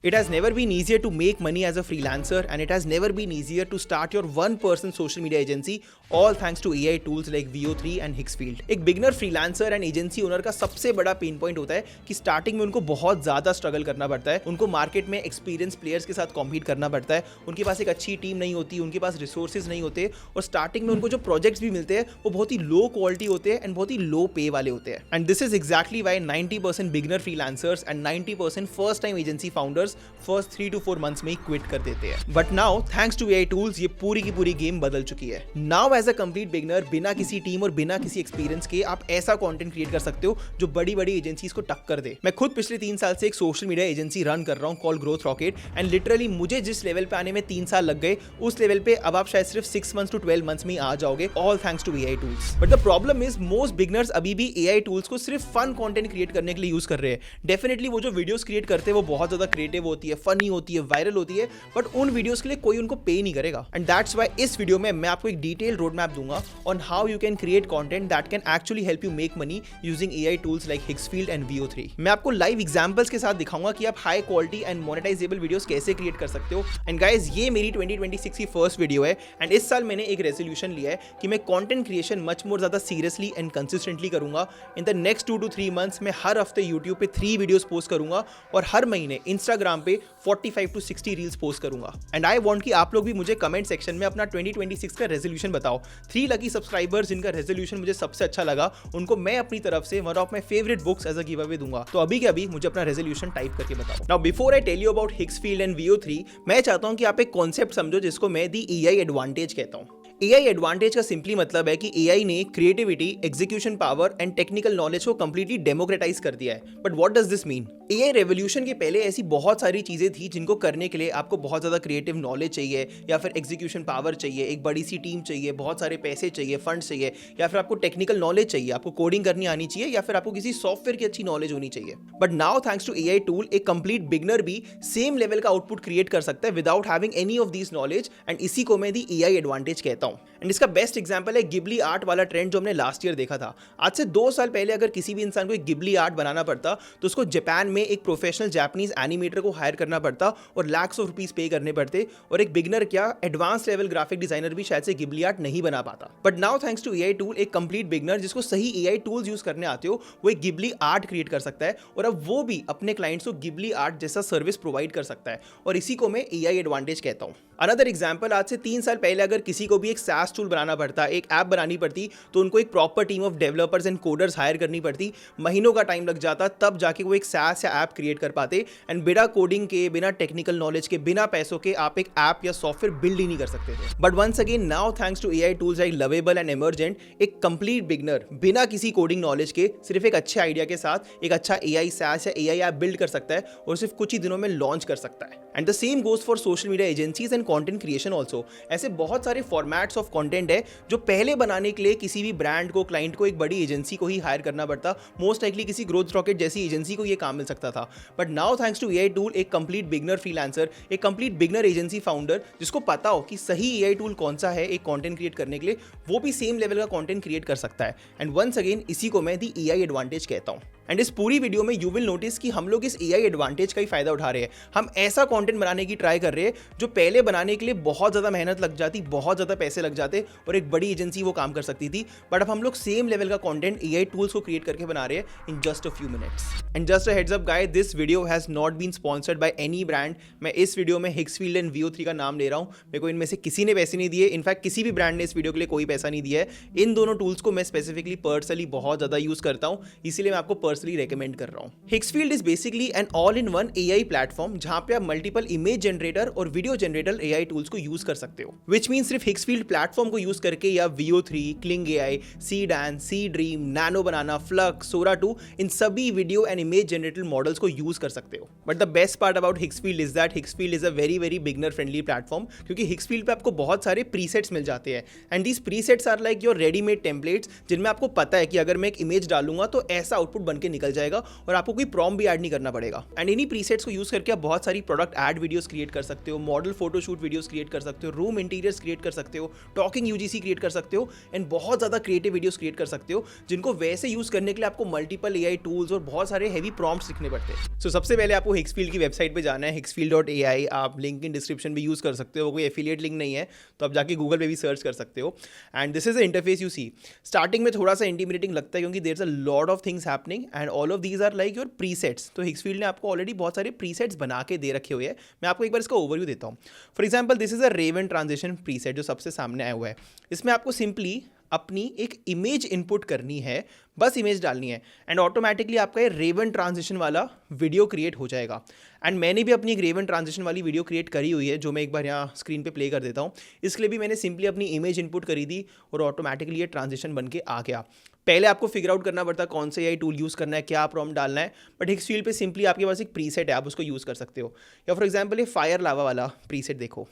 It has never been easier to make money as a freelancer, and it has never been easier to start your one-person social media agency, all thanks to AI tools like VO3 and Hixfield. एक beginner freelancer and agency owner का सबसे बड़ा pain point होता है कि starting में उनको बहुत ज्यादा स्ट्रगल करना पड़ता है, उनको मार्केट में एक्सपीरियंस प्लेयर्स के साथ कॉम्पीट करना पड़ता है, उनके पास एक अच्छी टीम नहीं होती, उनके पास रिसोर्सेज नहीं होते, और स्टार्टिंग में उनको जो प्रोजेक्ट्स भी मिलते हैं वो बहुत ही लो क्वालिटी होते हैं एंड बहुत ही लो पे वाले होते हैं. And this is exactly Y 90% beginner freelancers and 90% first time agency founders first 3 to 4 months में ही क्विट कर देते हैं. But now thanks to AI tools ये पूरी की पूरी गेम बदल चुकी है. Now as a complete beginner, बिना किसी टीम और बिना किसी एक्सपीरियंस के आप ऐसा कंटेंट क्रिएट कर सकते हो जो बड़ी बड़ी एजेंसीज को टक्कर दे. मैं खुद पिछले 3 साल से एक सोशल मीडिया एजेंसी रन कर रहा हूँ call growth rocket, and literally मुझे जिस लेवल पे आने में 3 साल लग गए उस लेवल पे अब आप शायद सिर्फ 6 months to 12 months में ही आ जाओगे, all thanks to AI tools. But the problem is most beginners अभी भी एआई टूल्स को सिर्फ फन कंटेंट क्रिएट करने के लिए यूज कर रहे हैं. डेफिनेटली वो जो वीडियोस क्रिएट करते हैं वो बहुत ज्यादा क्रिएटिव होती है, फनी होती है, वायरल होती है, बट उन वीडियोस के लिए कोई उनको पे नहीं करेगा. एंड दैट्स व्हाई इस वीडियो में मैं आपको एक डिटेल रोड मैप दूंगा on how you can create content that can actually help you make money using AI tools like Higgsfield and VO3. मैं आपको लाइव एग्जांपल्स के साथ दिखाऊंगा कि आप high quality and monetisable videos कैसे क्रिएट कर सकते हो. एंड गाइस, ये मेरी 2026 की फर्स्ट वीडियो है, एंड इस साल मैंने एक रेजोल्यूशन लिया है कि मैं कंटेंट क्रिएशन मच मोर ज्यादा सीरियसली एंड कंसिस्टेंटली करूंगा. In the next 2 to 3 months मैं हर हफ्ते यूट्यूब पे 3 वीडियोस पोस्ट करूंगा और हर महीने इंस्टाग्राम पे 45 to 60 रील्स पोस्ट करूंगा. एंड आई वांट कि आप लोग भी मुझे कमेंट सेक्शन में अपना 2026 का रेजोल्यूशन बताओ. 3 लकी सब्सक्राइबर्स जिनका रेजोल्यूशन मुझे सबसे अच्छा लगा उनको मैं अपनी तरफ से one of my favourite books as a giveaway दूंगा. तो अभी के अभी मुझे अपना रेजोल्यूशन टाइप करके बताओ. Now before I tell you about Higgsfield and VO3, मैं चाहता हूं कि आप एक कॉन्सेप्ट समझो जिसको मैं दी एआई एडवांटेज कहता हूं. एआई एडवांटेज का सिंपली मतलब है कि एआई ने creativity, execution power and technical knowledge को कंप्लीटली डेमोक्रेटाइज कर दिया है. But what does this mean? AI revolution के पहले ऐसी बहुत सारी चीजें थी जिनको करने के लिए आपको बहुत ज्यादा क्रिएटिव नॉलेज चाहिए, या फिर एग्जीक्यूशन पावर चाहिए, एक बड़ी सी टीम चाहिए, बहुत सारे पैसे चाहिए, फंड चाहिए, या फिर आपको टेक्निकल नॉलेज चाहिए, आपको कोडिंग करनी आनी चाहिए, या फिर आपको किसी सॉफ्टवेयर की अच्छी नॉलेज होनी चाहिए. But now thanks to AI tool एक कंप्लीट बिगनर भी सेम लेवल का आउटपुट क्रिएट कर सकता है without having any of these knowledge, and इसी को मैं दी एआई एडवांटेज कहता हूं. एंड इसका बेस्ट एग्जांपल है गिबली आर्ट वाला ट्रेंड जो हमने लास्ट ईयर देखा था. आज से 2 साल पहले अगर किसी भी इंसान को एक गिबली आर्ट बनाना पड़ता तो उसको जापान में एक प्रोफेशनल जापानीज एनिमेटर को हायर करना पड़ता और लैक्स ऑफ रुपीस पे करने पड़ते, और एक बिगनर क्या एडवांस लेवल ग्राफिक डिजाइनर भी शायद से गिबली आर्ट नहीं बना पाता. But now thanks to AI tool एक कंप्लीट बिगनर जिसको सही एआई टूल्स यूज करने आते हो वो एक गिबली आर्ट क्रिएट कर सकता है, और अब वो भी अपने क्लाइंट्स को गिबली आर्ट जैसा सर्विस प्रोवाइड कर सकता है, और इसी को मैं एआई एडवांटेज कहता हूं. अनदर एग्जांपल, आज से 3 साल पहले अगर किसी को भी एक SaaS टूल बनाना पड़ता, एक ऐप बनानी पड़ती, तो उनको एक proper team of developers and coders hire करनी पड़ती, महीनों का टाइम लग जाता, तब जाके वो एक SaaS या ऐप क्रिएट कर पाते. एंड बिना कोडिंग के, बिना टेक्निकल नॉलेज के, बिना पैसों के आप एक ऐप या सॉफ्टवेयर बिल्ड ही नहीं कर सकते थे. But once again now thanks to AI tools like Lovable and Emergent, एक कंप्लीट बिगनर बिना किसी कोडिंग नॉलेज के सिर्फ एक अच्छे आइडिया के साथ एक अच्छा एआई SaaS या एआई ऐप बिल्ड कर सकता है और सिर्फ कुछ ही दिनों में लॉन्च कर सकता है. And the same goes for social media agencies and content creation also. ऐसे बहुत सारे फॉर्मेट्स ऑफ कंटेंट है जो पहले बनाने के लिए किसी भी ब्रांड को, क्लाइंट को एक बड़ी एजेंसी को ही हायर करना पड़ता. मोस्ट लाइकली किसी ग्रोथ रॉकेट जैसी एजेंसी को ये काम मिल सकता था. But now thanks to AI tool एक कंप्लीट बिगनर फ्रीलांसर, एक कंप्लीट बिगनर एजेंसी फाउंडर जिसको पता हो कि सही एआई टूल कौन सा है एक कंटेंट क्रिएट करने के लिए, वो भी सेम लेवल का कंटेंट क्रिएट कर सकता है. एंड वंस अगेन इसी को मैं दी एआई एडवांटेज कहता हूं. एंड इस पूरी वीडियो में यू विल नोटिस कि हम लोग इस एआई एडवांटेज का ही फायदा उठा रहे हैं. हम ऐसा कंटेंट बनाने की ट्राई कर रहे हैं जो पहले बनाने के लिए बहुत ज्यादा मेहनत लग जाती, बहुत ज्यादा पैसे लग जाते, और एक बड़ी एजेंसी वो काम कर सकती थी. बट अब हम लोग सेम लेवल का कंटेंट एआई टूल्स को क्रिएट करके बना रहे हैं in just a few minutes. And just a heads up guys, this video has not been sponsored by any brand. मैं इस वीडियो में हिक्सफील्ड एंड VO3 का नाम ले रहा हूं. मेरे को इनमें से किसी ने पैसे नहीं दिए. इनफैक्ट किसी भी ब्रांड ने इस वीडियो के लिए कोई पैसा नहीं दिया है. इन दोनों टूल्स को मैं स्पेसिफिकली पर्सनली बहुत ज्यादा यूज करता हूं, इसीलिए मैं आपको पर्सनली रेकमेंड कर रहा हूं. Higgsfield is basically an all in one AI platform जहां पे आप मल्टीपल इमेज जनरेटर और वीडियो जनरेटर एआई टूल्स को यूज कर सकते हो. विच मींस सिर्फ हिक्सफील्ड प्लेटफॉर्म को यूज करके या VO3, Kling AI, Seedance, Seedream, nano banana, flux, Sora 2 इन सभी video and image generator models को यूज कर सकते हो. But the best part about Higgsfield is that Higgsfield is a very very beginner friendly platform, क्योंकि Higgsfield पे आपको बहुत सारे प्रीसेट्स मिल जाते हैं. And these presets are like your readymade templates जिनमें आपको पता है कि अगर मैं एक इमेज डालूंगा तो ऐसा आउटपुट बन के निकल जाएगा और आपको कोई प्रॉम्प्ट भी ऐड नहीं करना पड़ेगा। एंड इन्हीं प्रीसेट्स को यूज करके आप बहुत सारी प्रोडक्ट ऐड वीडियोस क्रिएट कर सकते हो, मॉडल फोटोशूट वीडियोस क्रिएट कर सकते हो, रूम इंटीरियर्स क्रिएट कर सकते हो, टॉकिंग यूजीसी क्रिएट कर सकते हो एंड बहुत ज्यादा क्रिएटिव वीडियोस क्रिएट कर सकते हो, जिनको वैसे यूज करने के लिए आपको मल्टीपल एआई टूल्स और बहुत सारे हैवी प्रॉम्प्ट्स लिखने पड़ते हैं। सो सबसे पहले आपको हिक्सफील्ड की वेबसाइट पे जाना है, hicksfield.ai। आप लिंक इन डिस्क्रिप्शन भी यूज कर सकते हो, कोई एफिलिएट लिंक नहीं है तो आप जाके गूगल पे भी सर्च कर सकते हो। And this is the interface you see. Starting में थोड़ा सा इंटीमिडेटिंग लगता है क्योंकि there is a lot of things happening and all of these are like your presets. तो हिक्सफील्ड ने आपको ऑलरेडी बहुत सारे प्रीसेट्स बना के दे रखे हुए हैं। मैं आपको एक बार इसका ओवरव्यू देता हूँ। For example this is a raven transition preset जो सबसे सामने आया हुआ है। इसमें आपको सिंपली अपनी एक इमेज इनपुट करनी है, बस इमेज डालनी है एंड ऑटोमेटिकली आपका ये रेवन ट्रांजिशन वाला वीडियो क्रिएट हो जाएगा। एंड मैंने भी अपनी एक रेवन ट्रांजिशन वाली वीडियो क्रिएट करी हुई है जो मैं एक बार यहाँ स्क्रीन पे प्ले कर देता हूँ। इसके लिए भी मैंने सिंपली अपनी इमेज इनपुट करी थी और ऑटोमेटिकली ये ट्रांजिशन बन के आ गया। पहले आपको फिगर आउट करना पड़ता है कौन सा एआई टूल यूज़ करना है, क्या प्रॉम्प्ट डालना है, बट हिक्सफील्ड पे सिंपली आपके पास एक प्रीसेट है, आप उसको यूज़ कर सकते हो। या फॉर एग्जाम्पल ये फायर लावा वाला प्रीसेट देखो,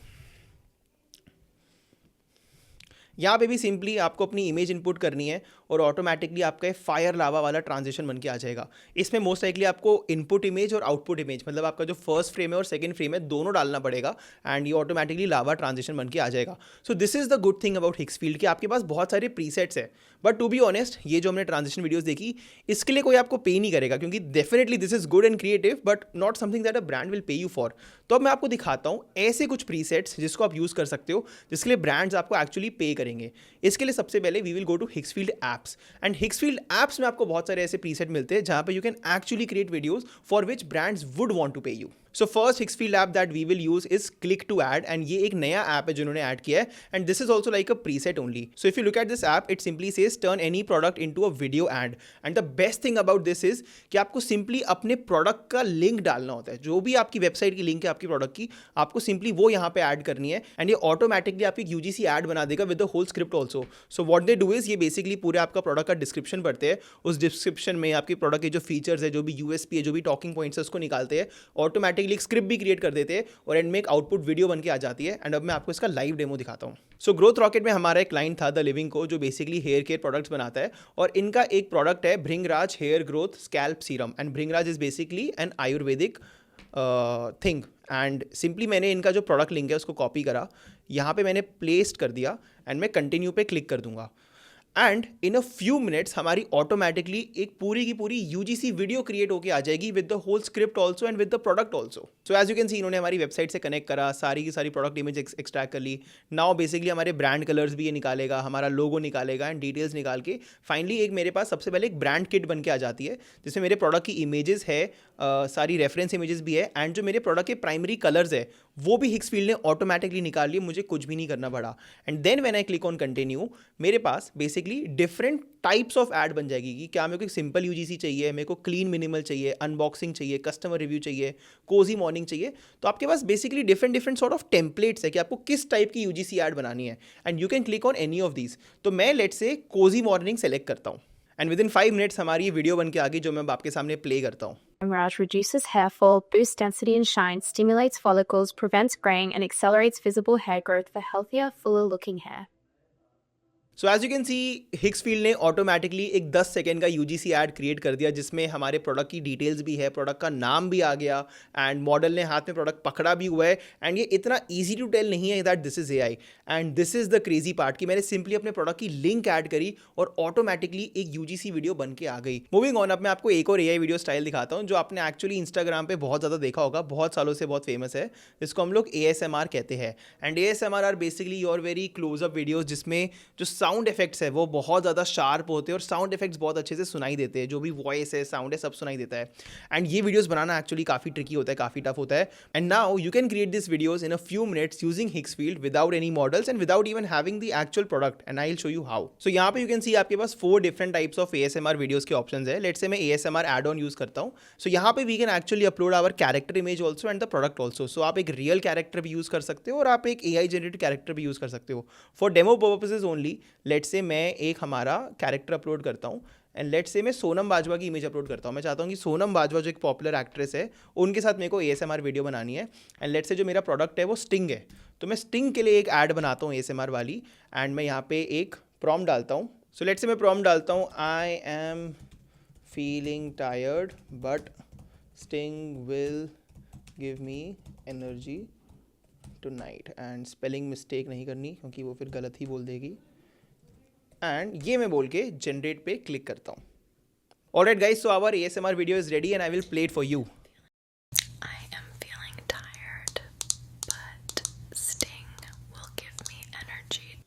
यहाँ पे भी सिंपली आपको अपनी इमेज इनपुट करनी है और ऑटोमेटिकली आपका फायर लावा वाला ट्रांजिशन बन के आ जाएगा। इसमें मोस्ट लाइकली आपको इनपुट इमेज और आउटपुट इमेज, मतलब आपका जो फर्स्ट फ्रेम है और सेकंड फ्रेम है, दोनों डालना पड़ेगा एंड ये ऑटोमेटिकली लावा ट्रांजिशन बन के आ जाएगा। So this is the good thing about Higgsfield कि आपके पास बहुत सारे प्रीसेट्स है। बट टू बी ऑनेस्ट, ये जो हमने ट्रांजिशन वीडियोस देखी, इसके लिए कोई आपको पे नहीं करेगा क्योंकि definitely this is good and creative but not something that a brand will pay you for. तो अब मैं आपको दिखाता हूँ ऐसे कुछ प्रीसेट्स जिसको आप यूज़ कर सकते हो, जिसके लिए ब्रांड्स आपको एक्चुअली पे करेंगे। इसके लिए सबसे पहले we will go to Higgsfield apps and Higgsfield apps में आपको बहुत सारे ऐसे प्रीसेट मिलते हैं जहाँ पे you can actually create videos for which brands would want to pay you. So first Higgsfield app that we will use is click to ad and ये एक नया ऐप है जिन्होंने ऐड किया है and this is also like a preset only. So if you look at this app it simply says turn any product into a video ad and the best thing about this is कि आपको simply अपने product का link डालना होता है। जो भी आपकी वेबसाइट की लिंक है आपकी प्रोडक्ट की, आपको सिंपली वो यहाँ पे ऐड करनी है एंड ये ऑटोमेटिकली आपकी यूजीसी ऐड बना देगा with the whole script also. So what they do is ये बेसिकली पूरे आपका प्रोडक्ट का डिस्क्रिप्शन पढ़ते हैं, उस डिस्क्रिप्शन में आपके प्रोडक्ट के जो फीचर्स है, जो भी यूएसपी है, जो भी टॉकिंग पॉइंट्स है, उसको निकालते हैं, ऑटोमेटिकली एक स्क्रिप्ट भी क्रिएट कर देते हैं और एंड में एक आउटपुट वीडियो बन के आ जाती है। एंड अब मैं आपको इसका लाइव डेमो दिखाता हूँ। सो ग्रोथ रॉकेट में हमारा एक क्लाइंट था द लिविंग को, जो बेसिकली हेयर केयर प्रोडक्ट्स बनाता है और इनका एक प्रोडक्ट है Bhringraj hair growth scalp serum and Bhringraj is basically an ayurvedic thing. And simply मैंने इनका जो प्रोडक्ट लिंक है उसको कॉपी करा, यहाँ पे मैंने प्लेस्ट कर दिया एंड मैं कंटिन्यू पे क्लिक कर दूंगा and in a few minutes हमारी ऑटोमेटिकली एक पूरी की पूरी यूजीसी वीडियो क्रिएट होकर आ जाएगी with the whole script also and with the product also. So as you can see इन्होंने हमारी वेबसाइट से कनेक्ट करा, सारी की सारी प्रोडक्ट इमेज एक्सट्रैक्ट कर ली। नाउ बेसिकली हमारे ब्रांड कलर्स भी ये निकालेगा, हमारा लोगो निकालेगा एंड डिटेल्स निकाल के फाइनली एक मेरे पास सबसे पहले एक ब्रांड किट बन के आ जाती है जिसमें मेरे प्रोडक्ट की इमेजेस है, सारी रेफरेंस इमेजेस भी है एंड जो मेरे प्रोडक्ट के प्राइमरी कलर्स है वो भी हिक्सफील्ड ने ऑटोमेटिकली निकाल लिए, मुझे कुछ भी नहीं करना पड़ा। And then when I click on continue, मेरे पास basically different types of ad बन जाएगी कि क्या मेरे को एक सिंपल यूजीसी चाहिए, मेरे को क्लीन मिनिमल चाहिए, अनबॉक्सिंग चाहिए, कस्टमर रिव्यू चाहिए, कोजी मॉर्निंग चाहिए। तो आपके पास basically different sort of templates है कि आपको किस टाइप की यूजीसी ऐड बनानी है and you can click on any of these. तो मैं let's say Cozi morning select करता हूँ एंड विद इन 5 मिनट्स हमारी ये वीडियो बन के आ गई जो मैं अब आपके सामने प्ले करता हूँ। Mirage reduces hair fall, boosts density and shine, stimulates follicles, prevents graying, and accelerates visible hair growth for healthier, fuller looking hair. So as you can see Higgsfield ने ऑटोमेटिकली एक 10 सेकेंड का UGC add create कर दिया जिसमें हमारे product की details भी है, प्रोडक्ट का नाम भी आ गया एंड मॉडल ने हाथ में प्रोडक्ट पकड़ा भी हुआ है एंड ये इतना ईजी टू टेल नहीं है that this is AI. And this is the crazy part कि मैंने सिंपली अपने प्रोडक्ट की लिंक ऐड करी और ऑटोमेटिकली एक यूजीसी वीडियो बन के आ गई। मूविंग ऑन, अब मैं आपको एक और एआई वीडियो स्टाइल दिखाता हूँ जो आपने एक्चुअली इंस्टाग्राम पे बहुत ज़्यादा देखा होगा, बहुत सालों से बहुत फेमस है, जिसको हम लोग ASMR कहते हैं। And ASMR are basically your very closeup videos जिसमें जो साउंड इफेक्ट्स है वो बहुत ज़्यादा शार्प होते हैं और साउंड इफेक्ट्स बहुत अच्छे से सुनाई देते हैं, जो भी वॉइस है, साउंड है, सब सुनाई देता है। एंड ये वीडियोस बनाना एक्चुअली काफ़ी ट्रिकी होता है, काफ़ी टफ होता है। And now you can create this videos in a few minutes using हिक्सफील्ड without any models and without even having the actual product and I will show you how. सो यहाँ पे you can सी आपके पास 4 different types of ASMR videos के options है। Let's say मैं ASMR add on use करता हूँ। So यहाँ पे we can actually upload our character image also and the product also. So आप एक रियल कैरेक्टर भी यूज कर सकते हो और आप एक AI जनरेटेड कैरेक्टर भी यूज कर सकते हो for demo purposes only. Let's say मैं एक हमारा कैरेक्टर अपलोड करता हूँ एंड लेट्स से मैं सोनम बाजवा की इमेज अपलोड करता हूँ। मैं चाहता हूँ कि सोनम बाजवा जो एक पॉपुलर एक्ट्रेस है उनके साथ मेरे को ASMR वीडियो बनानी है एंड लेट्स से जो मेरा प्रोडक्ट है वो स्टिंग है, तो मैं स्टिंग के लिए एक ऐड बनाता हूँ ASMR वाली एंड मैं यहाँ पे एक प्रॉम्प्ट डालता हूँ। सो लेट्स से मैं प्रॉम्प्ट डालता हूँ I am feeling tired but Sting will give me energy tonight, and spelling mistake नहीं करनी क्योंकि वो फिर गलत ही बोल देगी, एंड ये मैं बोल के जनरेट पे क्लिक करता हूँ. Alright guys, so our ASMR video is ready and I will play it for you. I am feeling tired, but Sting will give me energy.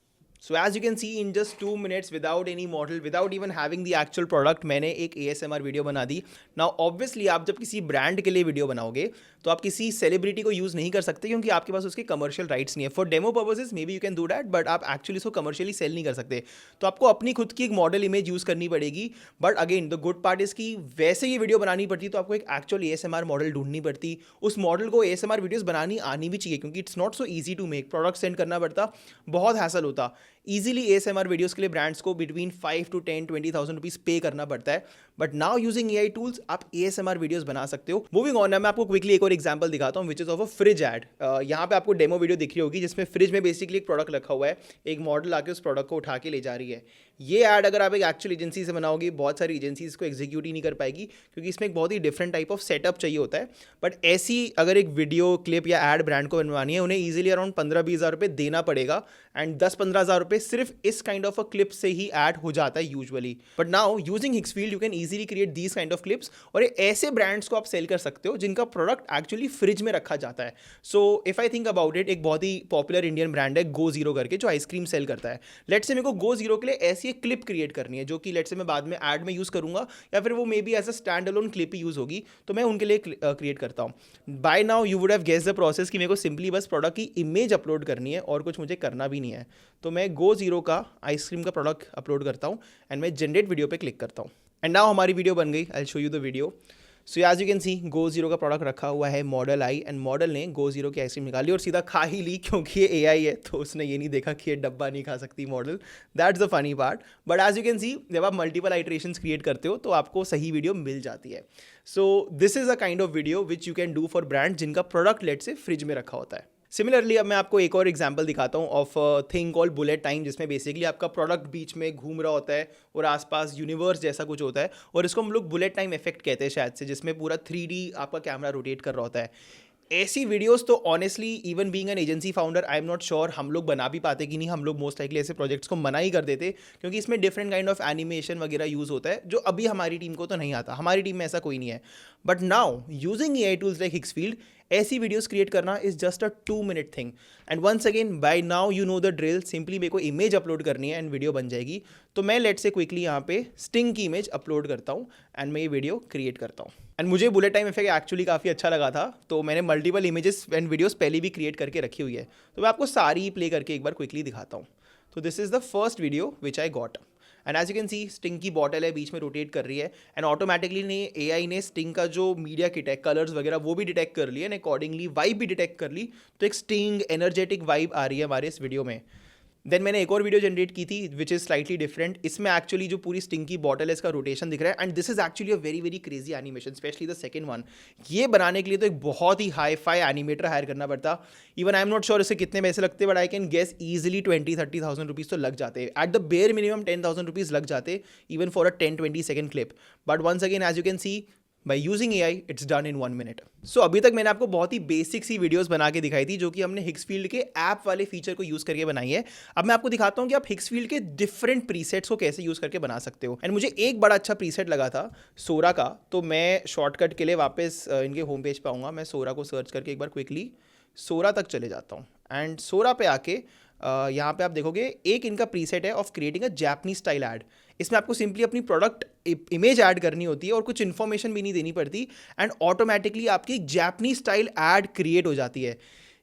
So as you can see, in just 2 minutes, without any model, without even having the actual product, मैंने एक ASMR video बना दी. Now obviously आप जब किसी brand के लिए video बनाओगे तो आप किसी सेलिब्रिटी को यूज़ नहीं कर सकते क्योंकि आपके पास उसके कमर्शियल राइट्स नहीं है. For demo purposes may be you can do that, but आप एक्चुअली उसको कमर्शियली सेल नहीं कर सकते. तो आपको अपनी खुद की एक मॉडल इमेज यूज़ करनी पड़ेगी. But again the good part is कि वैसे ये वीडियो बनानी पड़ती तो आपको एक एक्चुअल ASMR मॉडल ढूंढनी पड़ती. उस मॉडल को ASMR वीडियोज़ बनानी आनी भी चाहिए क्योंकि it's not so easy to make. Product send करना पड़ता, बहुत हैसल होता. ईजिली ASMR वीडियोज़ के लिए ब्रांड्स को बिटवीन 5 to 10-20,000 रुपीज़ पे करना पड़ता है. But now using AI tools आप ASMR वीडियोज़ बना सकते हो. मूविंग ऑन, मैं आपको क्विकली एक और एग्जांपल दिखाता हूँ which is of a fridge ad. यहाँ पे आपको डेमो वीडियो दिख रही होगी जिसमें फ्रिज में बेसिकली एक प्रोडक्ट रखा हुआ है, एक मॉडल आके उस प्रोडक्ट को उठा के ले जा रही है. ये ऐड अगर आप एक एक्चुअल एजेंसी से बनाओगे, बहुत सारी एजेंसीज को एग्जीक्यूट ही नहीं कर पाएगी क्योंकि इसमें एक बहुत ही डिफरेंट टाइप ऑफ सेटअप चाहिए होता है. बट ऐसी अगर एक वीडियो क्लिप या ऐड ब्रांड को बनवानी है, उन्हें ईजिली अराउंड 15-20 हज़ार रुपये देना पड़ेगा एंड 10-15 हज़ार रुपये सिर्फ इस काइंड ऑफ अ क्लिप से ही ऐड हो जाता है usually. But now using Higgsfield you can easily create these kind of clips और ऐसे ब्रांड्स को आप सेल कर सकते हो जिनका प्रोडक्ट एक्चुअली फ्रिज में रखा जाता है. So if I think about it, एक बहुत ही पॉपुलर इंडियन ब्रांड है गो जीरो करके जो आइसक्रीम सेल करता है. लेट्स से मेरे को गो जीरो के लिए ऐसी एक क्लिप क्रिएट करनी है जो कि लेट्स से मैं बाद में ऐड में यूज़ करूंगा या फिर वो maybe as a standalone clip ही यूज़ होगी. तो मैं उनके लिए क्रिएट करता हूँ. By now you would have guessed the process कि मेरे को सिंपली बस प्रोडक्ट की इमेज अपलोड करनी है और कुछ मुझे करना भी नहीं है. तो मैं गो जीरो का आइसक्रीम का प्रोडक्ट अपलोड करता हूँ एंड मैं जनरेट वीडियो पे क्लिक करता हूँ. एंड नाउ हमारी वीडियो बन गई. I will show you the video. So as you can see, Go Zero का प्रोडक्ट रखा हुआ है मॉडल आई, एंड मॉडल ने गो जीरो की आइसक्रीम निकाली और सीधा खा ही ली क्योंकि ये AI है तो उसने ये नहीं देखा कि ये डब्बा नहीं खा सकती model. That's the funny part. But as you can see, जब आप मल्टीपल आइटरेशंस क्रिएट करते हो तो आपको सही वीडियो मिल जाती है. So this is a kind of video which you can do for brand जिनका प्रोडक्ट लेट से फ्रिज में रखा होता है. सिमिलरली अब मैं आपको एक और एग्जांपल दिखाता हूँ of thing called bullet time, जिसमें बेसिकली आपका प्रोडक्ट बीच में घूम रहा होता है और आसपास यूनिवर्स जैसा कुछ होता है और इसको हम लोग बुलेट टाइम इफेक्ट कहते हैं शायद से, जिसमें पूरा 3D आपका कैमरा रोटेट कर रहा होता है. ऐसी वीडियोस तो honestly even being an agency founder I am not sure हम लोग बना भी पाते कि नहीं. हम लोग मोस्ट लाइकली ऐसे प्रोजेक्ट्स को मना ही कर देते क्योंकि इसमें डिफरेंट काइंड ऑफ एनिमेशन वगैरह यूज़ होता है जो अभी हमारी टीम को तो नहीं आता. हमारी टीम में ऐसा कोई नहीं है. But now using AI tools like Higgsfield, ऐसी वीडियोस क्रिएट करना is just a 2 minute thing. And once again, by now you know the drill. Simply मेरे को इमेज अपलोड करनी है एंड वीडियो बन जाएगी. तो मैं लेट से क्विकली यहाँ पे स्टिंग की इमेज अपलोड करता हूँ एंड मैं ये वीडियो क्रिएट करता हूँ. एंड मुझे बुलेट टाइम इफेक्ट एक्चुअली काफ़ी अच्छा लगा था तो मैंने मल्टीपल इमेजेस एंड वीडियोस पहले भी क्रिएट करके रखी हुई है. तो मैं आपको सारी प्ले करके एक बार क्विकली दिखाता हूँ. तो this is the first video which I got. And as you can see, Sting की बॉटल है, बीच में रोटेट कर रही है एंड ऑटोमेटिकली ने AI ने स्टिंग का जो मीडिया किट है, कलर्स वगैरह वो भी डिटेक्ट कर लिया एंड अकॉर्डिंगली वाइब भी डिटेक्ट कर ली. तो एक स्टिंग एनर्जेटिक वाइब आ रही है हमारे इस वीडियो में. देन मैंने एक और वीडियो जनरेट की थी विच इज़ स्लाइटली डिफरेंट. इसमें एक्चुअली जो पूरी स्टिंग की बॉटल है इसका रोटेशन दिख रहा है and this is actually a very very crazy animation, specially the second one. ये बनाने के लिए तो एक बहुत ही हाई फाई एनिमेटर हायर करना पड़ता. Even I am not sure इससे कितने पैसे लगते, but I can guess easily 20-30,000 rupees तो लग जाते. At the bare minimum 10,000 rupees लग जाते even for a 10-20 second clip. But once again as you can C, by using AI it's done in 1 minute. So अभी तक मैंने आपको बहुत ही बेसिक सी वीडियोस बना के दिखाई थी जो कि हमने हिक्सफील्ड के ऐप वाले फीचर को यूज़ करके बनाई है. अब मैं आपको दिखाता हूँ कि आप हिक्सफील्ड के डिफरेंट प्रीसेट्स को कैसे यूज़ करके बना सकते हो. एंड मुझे एक बड़ा अच्छा प्रीसेट लगा था सोरा का, तो मैं शॉर्टकट के लिए वापस इनके होम पेज पर आऊँगा. मैं सोरा को सर्च करके एक बार क्विकली सोरा तक चले जाता हूँ एंड सोरा पे आके यहाँ पे आप देखोगे एक इनका प्रीसेट है of creating a Japanese style add. इसमें आपको सिंपली अपनी प्रोडक्ट इमेज ऐड करनी होती है और कुछ इन्फॉर्मेशन भी नहीं देनी पड़ती एंड ऑटोमेटिकली आपकी जापानीज स्टाइल ऐड क्रिएट हो जाती है.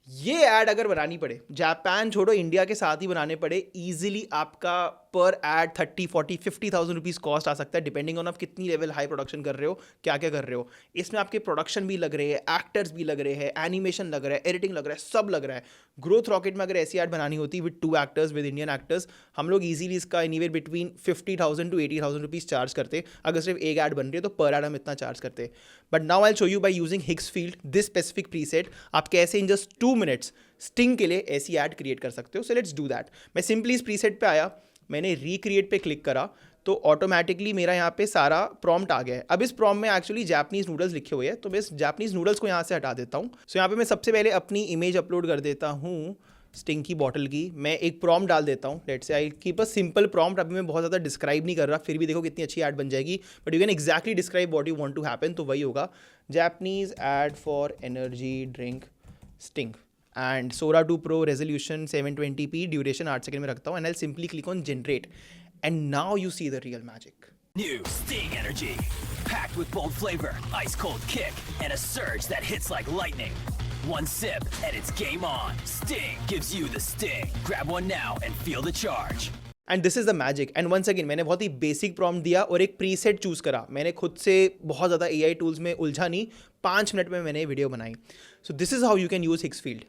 ये ऐड अगर बनानी पड़े, जापान छोड़ो इंडिया के साथ ही बनाने पड़े, ईजिली आपका पर ऐड 30-40-50,000 रुपीज़ कॉस्ट आ सकता है डिपेंडिंग ऑन आप कितनी लेवल हाई प्रोडक्शन कर रहे हो, क्या क्या कर रहे हो. इसमें आपके प्रोडक्शन भी लग रहे हैं, एक्टर्स भी लग रहे हैं, एनिमेशन लग रहा है, एडिटिंग लग रहा है, सब लग रहा है. ग्रोथ रॉकेट में अगर ऐसी ऐड बनानी होती with 2 actors, with Indian actors, हम लोग ईजिली इसका anywhere between 50,000 to 80,000 rupees charge करते. अगर सिर्फ एक ऐड बन रही है तो पर ऐड हम इतना चार्ज करते. But now I will show you by using Higgsfield this specific preset आप कैसे इन जस्ट 2 minutes स्टिंग के लिए ऐसी ऐड क्रिएट कर सकते हो. So let's do that. मैं सिंपली इस प्रीसेट पे आया, मैंने रिक्रिएट पे क्लिक करा तो ऑटोमेटिकली मेरा यहाँ पे सारा प्रॉम्प्ट आ गया है। अब इस प्रॉम्प्ट में एक्चुअली जापानीज नूडल्स लिखे हुए हैं, तो मैं इस जापानीज नूडल्स को यहाँ से हटा देता हूँ। सो यहाँ पे मैं सबसे पहले अपनी इमेज अपलोड कर देता हूँ स्टिंग की बॉटल की। मैं एक प्रॉम्प्ट डाल देता हूँ, let's say I keep a simple prompt. अभी मैं बहुत ज़्यादा डिस्क्राइब नहीं कर रहा, फिर भी देखो कितनी अच्छी ऐड बन जाएगी, but you can exactly describe what you want to happen. तो वही होगा, Japanese ad for energy drink Sting and Sora 2 Pro resolution 720p, duration 8 second में रखता हूँ, and I simply click on generate and now you see the real magic. New Sting Energy, packed with bold flavor, ice cold kick, and a surge that hits like lightning. One sip and it's game on. Sting gives you the sting. Grab one now and feel the charge. And this is the magic. And once again मैंने बहुत ही basic prompt दिया और एक preset choose करा। मैंने खुद से बहुत ज़्यादा AI टूल्स में उलझा नहीं, 5 मिनट में मैंने वीडियो बनाई। So this is how you can use Higgsfield.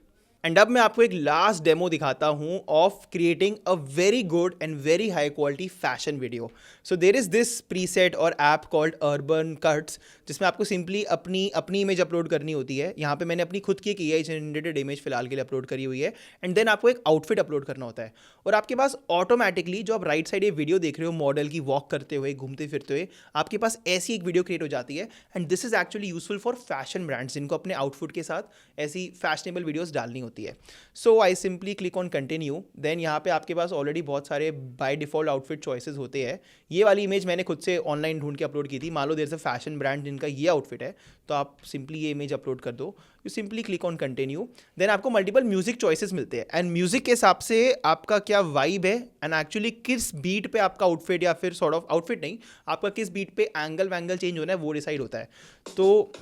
And अब मैं आपको एक लास्ट डेमो दिखाता हूँ of creating a very good and very high quality fashion video. So there is this preset और ऐप कॉल्ड अर्बन कट्स, जिसमें आपको simply अपनी इमेज अपलोड करनी होती है। यहाँ पे मैंने अपनी खुद की एक AI जनरेटेड इमेज फिलहाल के लिए अपलोड करी हुई है, एंड देन आपको एक आउटफिट अपलोड करना होता है, और आपके पास ऑटोमेटिकली जो आप राइट साइड ये वीडियो देख रहे हो मॉडल की वॉक करते हुए, घूमते फिरते हुए, आपके पास ऐसी एक वीडियो क्रिएट हो जाती है। And this is actually useful for fashion brands, जिनको अपने आउटफिट के साथ ऐसी फैशनेबल वीडियोस डालनी होती है। So I simply click on continue. Then यहाँ पे आपके पास ऑलरेडी बहुत सारे बाय डिफॉल्ट आउटफिट चॉइसेस होते हैं। ये वाली इमेज मैंने खुद से ऑनलाइन ढूंढ के अपलोड की थी। मान लो देयर से फैशन ब्रांड जिनका ये आउटफिट है, तो आप सिंपली ये इमेज अपलोड कर दो। You simply click on continue. Then आपको मल्टीपल म्यूजिक चॉइसेस मिलते हैं, एंड म्यूजिक के हिसाब से आपका क्या वाइब है एंड एक्चुअली किस बीट पे आपका आउटफिट, या फिर सॉर्ट ऑफ आउटफिट नहीं, आपका किस बीट पे एंगल चेंज होना है वो डिसाइड होता है। तो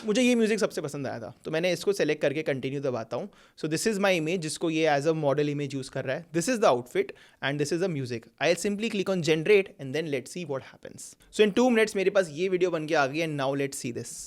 मुझे ये म्यूजिक सबसे पसंद आया था, तो मैंने इसको सेलेक्ट करके कंटिन्यू दबाता हूँ। So this is my image, जिसको ये as a model image use कर रहा है। This is the outfit and this is the music. I simply click on generate and then let's see what happens. So in 2 minutes मेरे पास ये video बन के आ गई, and now let's see this.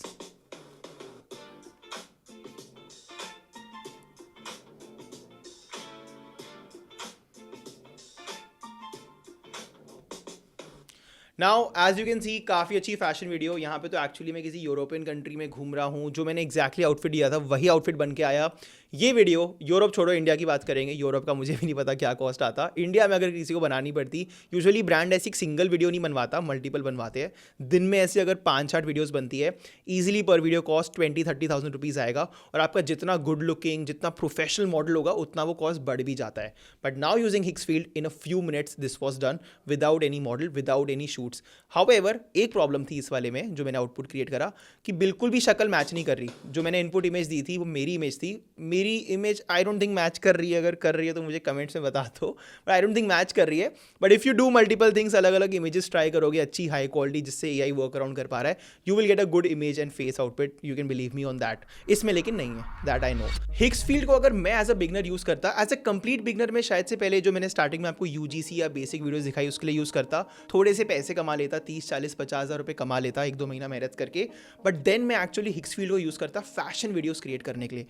Now as you can see काफ़ी अच्छी fashion video. यहाँ पे तो एक्चुअली मैं किसी यूरोपियन कंट्री में घूम रहा हूँ, जो मैंने एग्जैक्टली आउटफिट दिया था वही आउटफिट बन के आया। ये वीडियो, यूरोप छोड़ो इंडिया की बात करेंगे, यूरोप का मुझे भी नहीं पता क्या कॉस्ट आता। इंडिया में अगर किसी को बनानी पड़ती, यूजुअली ब्रांड ऐसी एक सिंगल वीडियो नहीं बनवाता, मल्टीपल बनवाते हैं। दिन में ऐसी अगर 5-8 वीडियोस बनती है, ईजिली पर वीडियो कॉस्ट 20-30,000 रुपीज़ आएगा, और आपका जितना गुड लुकिंग, जितना प्रोफेशनल मॉडल होगा, उतना वो कॉस्ट बढ़ भी जाता है। But now using Higgsfield in a few minutes this was done without any model, without any shoots. However एक प्रॉब्लम थी इस वाले में, जो मैंने आउटपुट क्रिएट करा, कि बिल्कुल भी शक्ल मैच नहीं कर रही। जो मैंने इनपुट इमेज दी थी वो मेरी इमेज थी, मेरी image I don't think match कर रही है। अगर कर रही है तो मुझे कमेंट्स में बता दो, but I don't think match कर रही है। But if you do multiple things, अलग अलग इमेजेस ट्राई करोगे अच्छी हाई क्वालिटी, जिससे AI वर्क अराउंड कर पा रहा है, you will get a good image and face output. You can believe me on that. इसमें लेकिन नहीं है, दैट आई नो। हिक्सफील्ड को अगर मैं एज अ बिगनर यूज़ करता, एज अ कंप्लीट बिगनर में शायद से पहले जो मैंने स्टार्टिंग में आपको UGC या बेसिक वीडियोज़ दिखाई उसके लिए यूज़ करता, थोड़े से पैसे कमा लेता, 30-40-50,000 रुपये कमा लेता 1-2 महीना मेहनत करके। बट देन मैं एक्चुअली हिक्सफील्ड को यूज़ करता फैशन वीडियोज़ क्रिएट करने के लिए।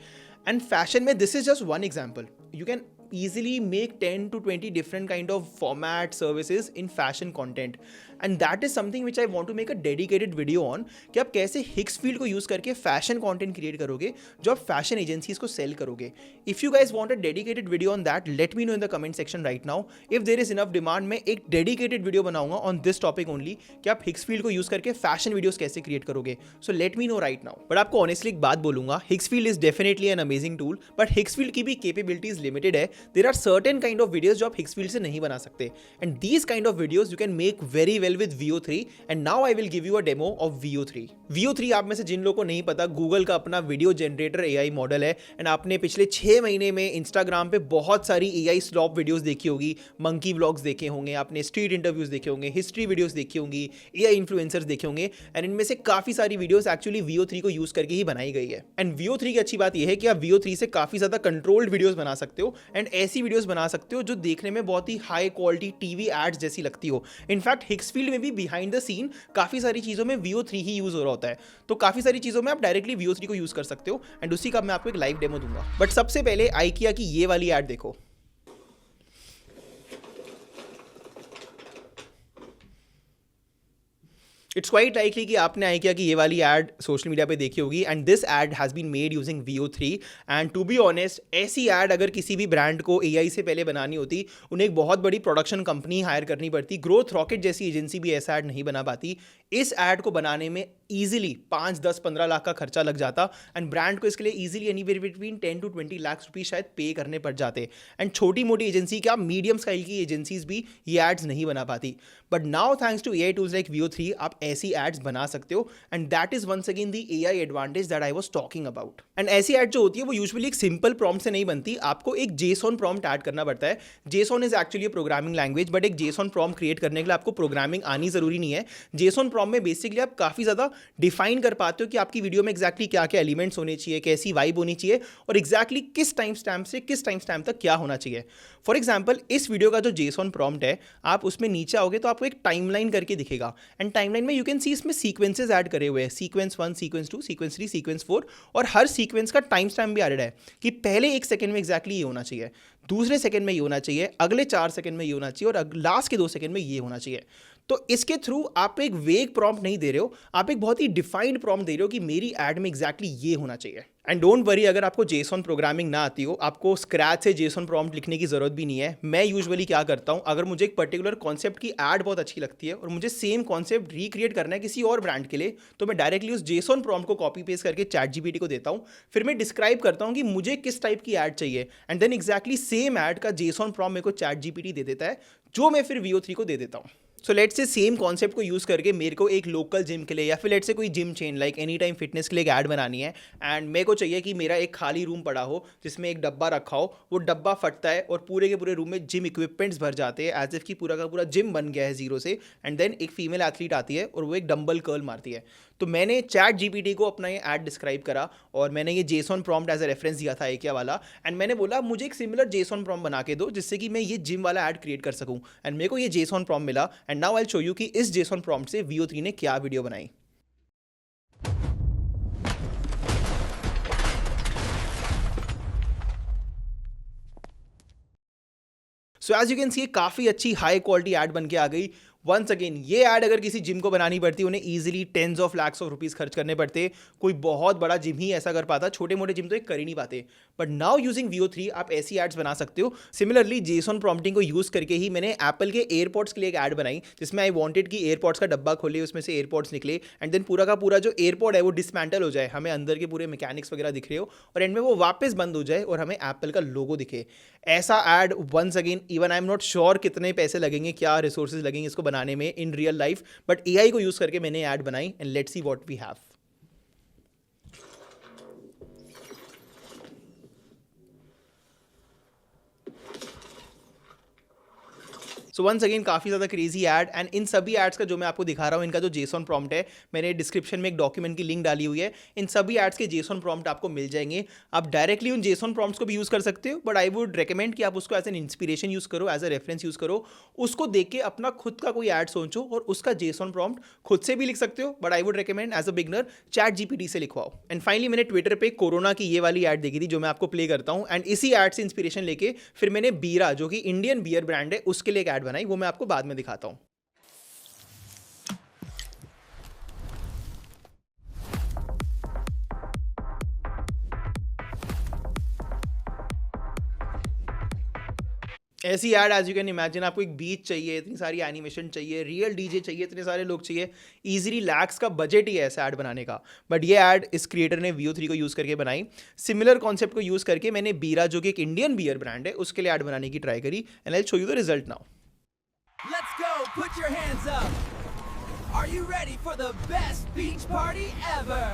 एंड फैशन में this is just one example, you can easily make 10 to 20 different kind of format services in fashion content, and that is something which I want to make a dedicated video on, कि आप कैसे हिक्सफील्ड को use करके fashion content create करोगे जो आप fashion agencies को cell करोगे। If you guys want a dedicated video on that, late me know in the comment section right now. If there is enough demand, मैं एक डेडिकेटेड वीडियो बनाऊंगा on this topic only, कि आप हिक्सफील्ड को use करके fashion videos कैसे create करोगे। So let me know right now. But आपको ऑनेस्टली एक बात बोलूंगा, Higgsfield is definitely an amazing tool, but Higgsfield की भी कैपेबिलिटीज लिमिटेड है। There are certain kind of videos जो आप हिक्सफील्ड से नहीं बना सकते, and these kind of videos you can make very well with VO3, and now I will give you a demo of VO3। VO3 आप में से जिन लोगों को नहीं पता, गूगल का अपना वीडियो जनरेटर AI मॉडल है, एंड आपने पिछले 6 महीने में इंस्टाग्राम पे बहुत सारी AI स्लॉप वीडियोस देखी होगी, मंकी व्लॉग्स देखे होंगे आपने, स्ट्रीट इंटरव्यूज देखे होंगे, हिस्ट्री वीडियोस देखी होंगी, AI इन्फ्लुएंसर्स देखे होंगे, एंड इनमें से काफी सारी वीडियोस एक्चुअली VO3 को यूज करके ही बनाई गई है। एंड VO3 की अच्छी बात यह है कि आप VO3 से काफी ज्यादा कंट्रोल्ड वीडियोस बना सकते हो, एंड ऐसी वीडियोस बना सकते हो जो देखने में बहुत ही हाई क्वालिटी टीवी एड्स जैसी लगती हो। इनफैक्ट हिक्सफील्ड में भी बिहाइंड द सीन काफी सारी चीजों में VO3 ही यूज हो रहा होता है, तो काफी सारी चीजों में आप डायरेक्टली VO3 को यूज कर सकते हो, एंड उसी का मैं आपको एक लाइव डेमो दूंगा। बट सबसे पहले IKEA की ये वाली एड देखो। इट्स क्वाइट लाइकली कि आपने आइकिया की ये वाली एड सोशल मीडिया पे देखी होगी and this ad has been made using VO3 and to be honest ऐसी एड अगर किसी भी ब्रांड को AI से पहले बनानी होती उन्हें एक बहुत बड़ी प्रोडक्शन कंपनी हायर करनी पड़ती। ग्रोथ रॉकेट जैसी एजेंसी भी ऐसा एड नहीं बना पाती। इस एड को बनाने में ईजिली 5, 10, 15 लाख का खर्चा लग जाता एंड ब्रांड को इसके लिए easily anywhere between 10 to 20 lakh rupees शायद पे करने पड़ जाते। एंड छोटी मोटी एजेंसी क्या मीडियम स्केल की एजेंसीज भी ये एड्स नहीं बना पाती। But now thanks to AI tools like VO3 आप ऐसी एड्स बना सकते हो and that is once again the AI advantage that I was talking about. And ऐसी एड जो होती है वो यूजुअली एक सिंपल प्रॉम्प्ट से नहीं बनती, आपको एक JSON प्रॉम्प्ट ऐड करना पड़ता है। JSON is actually programming language but एक JSON प्रॉम्प्ट क्रिएट करने के लिए आपको प्रोग्रामिंग आनी जरूरी नहीं है। JSON प्रॉम्प्ट में बेसिकली आप काफी ज्यादा डिफाइन कर पाते हो कि आपकी वीडियो में एग्जैक्टली क्या क्या एलिमेंट्स होने चाहिए, कैसी वाइब होनी चाहिए और एग्जैक्टली किस टाइम स्टैम्प से किस टाइम स्टैम्प तक क्या होना चाहिए। फॉर एग्जाम्पल इस वीडियो का जो JSON प्रॉम्प्ट है आप उसमें नीचे आओगे तो आपको एक टाइमलाइन करके दिखेगा एंड टाइमलाइन में यू कैन सी इसमें सीक्वेंसेस ऐड करे हुए हैं, सीक्वेंस 1, सीक्वेंस 2, सीक्वेंस 3, सीक्वेंस 4 और हर सीक्वेंस का टाइम स्टैम्प भी एडेड है कि पहले 1 सेकंड में एग्जैक्टली ये होना चाहिए, दूसरे सेकंड में ये होना चाहिए, अगले 4 सेकंड में ये होना चाहिए और लास्ट के 2 सेकंड में ये होना चाहिए। तो इसके थ्रू आप एक वेग प्रॉम्प्ट नहीं दे रहे हो, आप एक बहुत ही डिफाइंड प्रॉम्प्ट दे रहे हो कि मेरी एड में एग्जैक्टली ये होना चाहिए। एंड डोंट वरी अगर आपको JSON प्रोग्रामिंग ना आती हो, आपको स्क्रैच से JSON प्रॉम्प्ट लिखने की जरूरत भी नहीं है। मैं यूजुअली क्या करता हूं, अगर मुझे एक पर्टिकुलर कॉन्सेप्ट की एड बहुत अच्छी लगती है और मुझे सेम कॉन्सेप्ट रिक्रिएट करना है किसी और ब्रांड के लिए, तो मैं डायरेक्टली उस JSON प्रॉम्प्ट को कॉपी पेस्ट करके ChatGPT को देता हूं। फिर मैं डिस्क्राइब करता हूं कि मुझे किस टाइप की एड चाहिए and then exactly same ad का JSON प्रॉम्प्ट मेरे को ChatGPT दे देता है जो मैं फिर VO3 को दे देता हूं। So let's say same concept को यूज़ करके मेरे को एक लोकल जिम के लिए या फिर लेट्स से कोई gym chain like any time fitness के लिए एक ऐड बनानी है एंड मेरे को चाहिए कि मेरा एक खाली रूम पड़ा हो जिसमें एक डब्बा रखा हो, वो डब्बा फटता है और पूरे के पूरे रूम में जिम इक्विपमेंट्स भर जाते हैं एज इफ कि पूरा का पूरा जिम बन गया है जीरो से एंड देन एक फीमेल एथलीट आती है और वो एक डंबल कर्ल मारती है। तो मैंने ChatGPT को अपना ये ऐड डिस्क्राइब करा और मैंने ये JSON prompt as a reference दिया था IKEA वाला एंड मैंने बोला मुझे एक सिमिलर JSON प्रॉम्प्ट बना के दो जिससे कि मैं ये जिम वाला ऐड क्रिएट कर सकूं एंड मेरे को ये JSON प्रॉम्प्ट मिला and now I will show you कि इस JSON प्रॉम्प्ट से VO3 ने क्या वीडियो बनाई। So as you can see काफी अच्छी हाई क्वालिटी ऐड बन के आ गई। वंस अगेन ये ऐड अगर किसी जिम को बनानी पड़ती उन्हें easily tens of lakhs of rupees खर्च करने पड़ते, कोई बहुत बड़ा जिम ही ऐसा कर पाता, छोटे मोटे जिम तो एक कर ही नहीं पाते। बट नाउ यूजिंग VO3 आप ऐसी एड्स बना सकते हो। सिमिलरली JSON प्रॉम्प्टिंग को यूज करके ही मैंने एप्पल के एयरपॉड्स के लिए एक ऐड बनाई जिसमें आई वांटेड कि एयरपॉड्स का डब्बा खोले, उसमें से एयरपॉड्स निकले एंड देन पूरा का पूरा जो एयरपॉड है वो डिसमेंटल हो जाए, हमें अंदर के पूरे मैकेनिक्स वगैरह दिख रहे हो और एंड में वो वापस बंद हो जाए और हमें एप्पल का लोगो दिखे। ऐसा ad once again even I am not sure कितने पैसे लगेंगे, क्या रिसोर्सेज लगेंगे इसको बनाने में in real life, but AI को यूज करके मैंने ऐड बनाई and let's see what we have. So once again काफ़ी ज़्यादा क्रेजी ऐड एंड इन सभी एड्स का जो मैं आपको दिखा रहा हूँ इनका जो JSON प्रॉम्प्ट है, मैंने डिस्क्रिप्शन में एक डॉक्यूमेंट की लिंक डाली हुई है। इन सभी एड्स के JSON प्रॉम्प्ट आपको मिल जाएंगे। आप डायरेक्टली उन JSON प्रॉम्प्ट्स को भी यूज़ कर सकते हो बट आई वुड रिकमेंड कि आप उसको एज एन इंस्पिरेशन यूज़ करो, एज अ रेफरेंस यूज़ करो, उसको देख के अपना खुद का कोई ऐड सोचो और उसका JSON प्रॉम्प्ट खुद से भी लिख सकते हो but I would recommend as a beginner ChatGPT से लिखवाओ। एंड फाइनली मैंने ट्विटर पे कोरोना की ये वाली ऐड देखी थी जो मैं आपको प्ले करता हूँ एंड इसी ऐड से इंस्पिरेशन लेके फिर मैंने बीरा जो कि इंडियन बियर ब्रांड है उसके लिए एक ऐड बनाई, वो मैं आपको बाद में दिखाता हूं। ऐसी ad as you can imagine, आपको एक बीच चाहिए, इतनी सारी एनिमेशन चाहिए, रियल डीजे चाहिए, इतने सारे लोग चाहिए, इजीली लैक्स का बजट ही है ऐसा ऐड बनाने का। बट ये ऐड इस क्रिएटर ने VO3 को यूज़ करके बनाई। सिमिलर कॉन्सेप्ट को यूज़ करके मैंने बीरा जो कि एक इंडियन बियर ब्रांड है उसके लिए ऐड बनाने की ट्राई करी and I will show you the result now. Let's go! Put your hands up! Are you ready for the best beach party ever?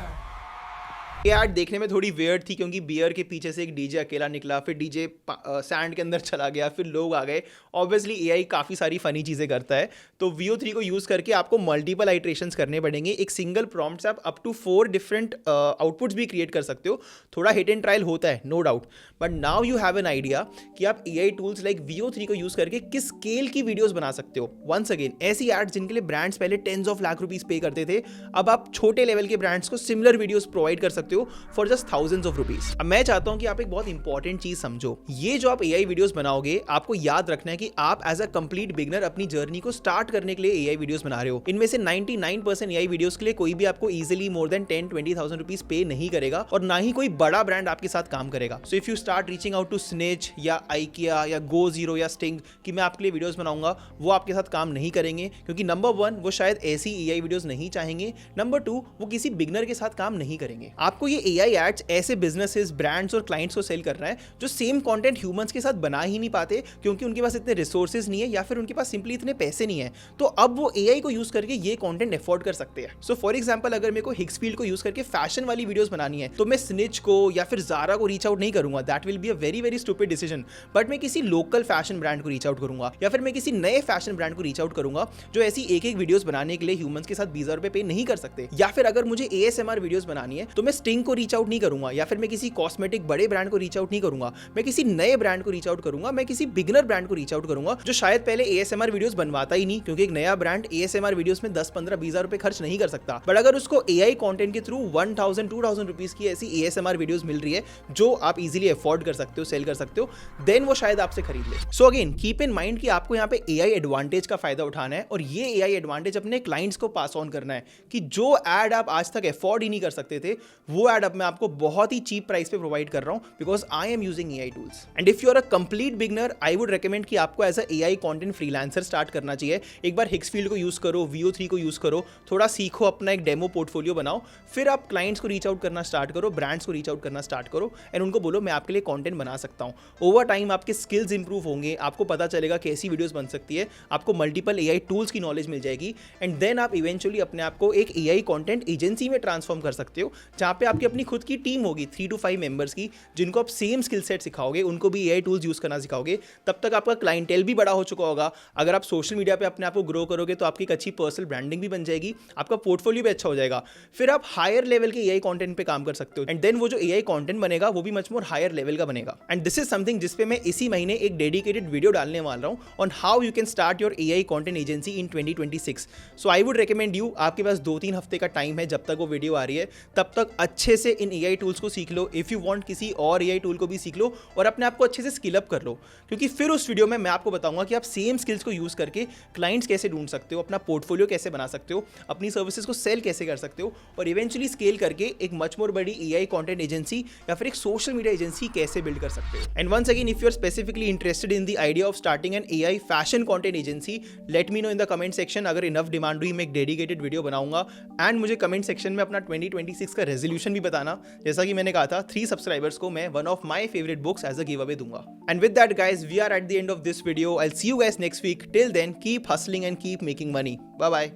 ये ऐड देखने में थोड़ी वियर्ड थी क्योंकि बियर के पीछे से एक डीजे अकेला निकला, फिर डीजे सैंड के अंदर चला गया, फिर लोग आ गए। ऑब्वियसली AI काफ़ी सारी फनी चीज़ें करता है, तो VO3 को यूज़ करके आपको मल्टीपल आइट्रेशंस करने पड़ेंगे। एक सिंगल प्रॉम्प्ट से आप अप टू 4 डिफरेंट आउटपुट्स भी क्रिएट कर सकते हो। थोड़ा हिट एंड ट्रायल होता है no doubt, but now you have an idea कि आप AI टूल्स लाइक VO3 को यूज़ करके किस स्केल की वीडियोज़ बना सकते हो। वंस अगेन ऐसी एड्स जिनके लिए ब्रांड्स पहले टेंस ऑफ लाख रुपीज़ पे करते थे, अब आप छोटे लेवल के ब्रांड्स को सिमिलर वीडियोज़ प्रोवाइड कर सकते हो सकते हो for just thousands of rupees. अब मैं चाहता हूं कि आप एक बहुत इंपॉर्टेंट चीज समझो, ये जो आप एआई वीडियोस बनाओगे आपको याद रखना है कि आप एज अ कंप्लीट बिगनर अपनी जर्नी को स्टार्ट करने के लिए एआई वीडियोस बना रहे हो। इनमें से 99% एआई वीडियोस के लिए कोई भी आपको इजीली मोर देन 10-20,000 रुपीज पे नहीं करेगा और ना ही कोई बड़ा ब्रांड आपके साथ काम करेगा। So if you start reaching out to Snitch या IKEA या GoZero या Sting कि मैं आपके लिए वीडियोस बनाऊंगा, वो आपके साथ काम नहीं करेंगे, क्योंकि नंबर 1 वो शायद ऐसी एआई वीडियोस नहीं चाहेंगे, नंबर 2 वो किसी बिगनर के साथ काम नहीं करेंगे। आपको ये एआई एड्स ऐसे बिजनेसेस, ब्रांड्स और क्लाइंट्स को सेल करना है जो सेम कंटेंट ह्यूमंस के साथ बना ही नहीं पाते, क्योंकि उनके पास इतने रिसोर्सेज नहीं है या फिर उनके पास सिंपली इतने पैसे नहीं है। तो अब वो एआई को यूज करके ये कंटेंट अफोर्ड कर सकते हैं। सो फॉर एग्जांपल अगर मेरे को हिक्सफील्ड को यूज करके फैशन वाली वीडियोस बनानी है तो मैं स्निच को या फिर ज़ारा को रीच आउट नहीं करूंगा, that will be a very very stupid decision. But मैं किसी लोकल फैशन ब्रांड को रीच आउट करूंगा या फिर मैं किसी नए फैशन ब्रांड को रीच आउट करूंगा जो ऐसी एक वीडियोस बनाने के लिए ह्यूमंस के साथ 20,000 रुपए पे नहीं कर सकते। या फिर अगर मुझे ASMR वीडियोस बनानी है तो मैं स्टिंग को रीच आउट नहीं करूंगा या फिर मैं किसी कॉस्मेटिक बड़े ब्रांड को रीच आउट नहीं करूंगा, मैं किसी नए ब्रांड को रीच आउट करूंगा, मैं किसी बिगनर ब्रांड को रीच आउट करूंगा जो शायद पहले ASMR वीडियोस बनवाता ही नहीं, क्योंकि एक नया ब्रांड ASMR वीडियोस में 10, 15, 20,000 रुपए खर्च नहीं कर सकता। बट अगर उसको AI कंटेंट के थ्रू 1,000, 2,000 रुपीज की ऐसी ASMR वीडियोस मिल रही है जो आप इजीली अफोर्ड कर सकते हो, सेल कर सकते हो, देन वो शायद आपसे खरीद ले। So again keep in mind कि आपको यहाँ पे AI एडवांटेज का फायदा उठाना है और ये AI एडवांटेज अपने क्लाइंट्स को पास ऑन करना है कि जो एड आप आज तक अफोर्ड ही नहीं कर सकते थे वो एड अब मैं आपको बहुत ही चीप प्राइस पे प्रोवाइड कर रहा हूं, because I am using AI tools. And if you are a complete beginner I would recommend कि आपको as a AI content freelancer start करना चाहिए। एक बार हिक्सफील्ड को यूज करो, VO3 को यूज करो, थोड़ा सीखो, अपना एक डेमो पोर्टफोलियो बनाओ, फिर आप क्लाइंट्स को रीच आउट करना स्टार्ट करो, ब्रांड्स को रीच आउट करना स्टार्ट करो एंड उनको बोलो मैं आपके लिए कंटेंट बना सकता हूं। ओवर टाइम आपके स्किल्स इंप्रूव होंगे, आपको पता चलेगा कैसी वीडियोस बन सकती है, आपको मल्टीपल AI टूल्स की नॉलेज मिल जाएगी एंड देन आप इवेंचुअली अपने आप को एक AI कंटेंट एजेंसी में ट्रांसफॉर्म कर सकते हो, जहां पे आपकी अपनी खुद की टीम होगी 3 to 5 मेंबर्स की, जिनको आप सेम स्किल सेट सिखाओगे, उनको भी AI टूल्स यूज करना सिखाओगे। तब तक आपका क्लाइंटेल भी बड़ा हो चुका होगा। अगर आप सोशल मीडिया पे अपने आप को ग्रो करोगे तो आपकी एक अच्छी पर्सनल ब्रांडिंग भी बन जाएगी, आपका पोर्टफोलियो भी अच्छा हो जाएगा। फिर आप हायर लेवल के AI कंटेंट पे काम कर सकते हो एंड देन वो जो AI कंटेंट बनेगा वो भी मच मोर हायर लेवल का बनेगा। एंड दिस इज समथिंग जिस पे मैं इसी महीने एक डेडिकेटेड वीडियो डालने वाला हूं on how you can start your AI content agency in 2026। So I would recommend you, आपके पास 2-3 हफ्ते का टाइम है जब तक वो वीडियो आ रही है, तब तक अच्छे से इन AI टूल्स को सीख लो। इफ यू वांट किसी और AI टूल को भी सीख लो और अपने आप को अच्छे से स्किल अप कर लो, क्योंकि फिर उस वीडियो में मैं आपको बताऊंगा कि आप सेम स्किल्स को यूज करके क्लाइंट्स कैसे ढूंढ सकते हो, अपना पोर्टफोलियो कैसे बना सकते हो, अपनी सर्विसेज को सेल कैसे कर सकते हो और इवेंचुअली स्केल करके एक मच मोर बड़ी AI कंटेंट एजेंसी या फिर एक सोशल मीडिया एजेंसी कैसे बिल्ड कर सकते हो। And once again if you are specifically interested in the idea of starting an AI fashion content agency, let me know in the comment section. अगर enough demand हुई मैं एक dedicated video बनाऊंगा and मुझे comment section में अपना 2026 का resolution भी बताना। जैसा कि मैंने कहा था 3 सब्सक्राइबर्स को मैं one of my favourite books as a giveaway दूंगा। And with that guys we are at the end of this video. I will see you guys next week. Till then keep hustling and keep making money. Bye bye.